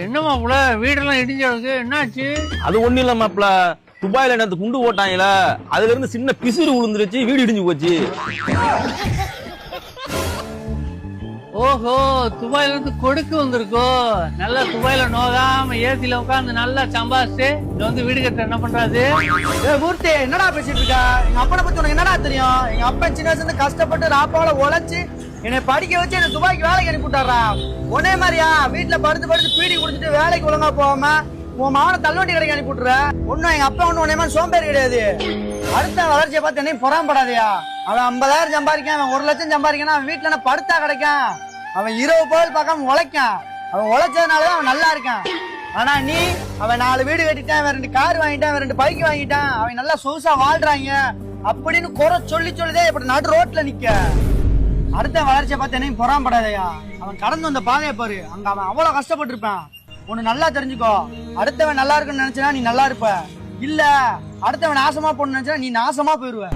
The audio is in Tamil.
என்ன மாப்பிள வீடெல்லாம் இடிஞ்சு என்னாச்சு? அது ஒண்ணு இல்ல மாப்பிள, துபாயில நேத்து குண்டு போட்டாங்கல, அதுல இருந்து சின்ன பிசுறு விழுந்துருச்சு, வீடு இடிஞ்சு போச்சு. ஓஹோ, துபாயில இருந்து கொடுக்கு வந்திருக்கோ. நல்லா துபாயில நோகாம ஏசில உட்காந்து நல்லா சம்பாதிச்சு இங்க வந்து வீடு கட்ட என்ன பண்றாது? மூர்த்தி என்னடா பேசிட்டு இருக்க? எங்க அப்பனை பத்தி உனக்கு என்னடா தெரியும்? எங்க அப்பா சின்ன வயசுல இருந்து கஷ்டப்பட்டு ராப்பால உழைச்சு என்னை படிக்க வச்சு என்ன துபாய்க்கு வேலைக்கு அனுப்பி விட்டாரா. ஒன்னே மாதிரியா வீட்டுல படுத்து பீடி குடிச்சிட்டு வேலைக்கு ஒழுங்கா போகாம உன் மாவன தள்ளுவண்டி கடைக்கு அனுப்பி விட்டுற. ஒன்னும் எங்க அப்பா ஒண்ணு உன்னை சோம்பேறி கிடையாது. அடுத்த வளர்ச்சியை பார்த்து என்னையும் பொறாமப்படாதயா. அவன் 50,000 சம்பாதிக்கான், அவன் 1 லட்சம் சம்பாதிக்கான். அவன் வீட்டுல என்ன படுத்தா கிடைக்கான். அவன் இரவு போல் பார்க்காம உழைக்கான். அவன் உழைச்சதுனாலதான் அவன் நல்லா இருக்கான். ஆனா நீ அவன் 4 வீடு கட்டிட்டான், அவன் 2 கார் வாங்கிட்டான், அவன் 2 பைக் வாங்கிட்டான், அவன் நல்லா சொகுசா வாழ்றாங்க அப்படின்னு குறை சொல்லிதே இப்படி நடு ரோட்ல நிக்க. அடுத்த வளர்ச்சியை பார்த்து என்னையும் பொறாமப்படாதயா. அவன் கடந்து வந்த பாதையை பாரு, அங்க அவன் அவ்வளவு கஷ்டப்பட்டு இருப்பான். ஒண்ணு நல்லா தெரிஞ்சுக்கோ, அடுத்தவன் நல்லா இருக்குன்னு நினைச்சா நீ நல்லா இருப்ப. இல்ல அடுத்தவன் நாசமா போன்னு நினைச்சா நீ நாசமா போயிருவ.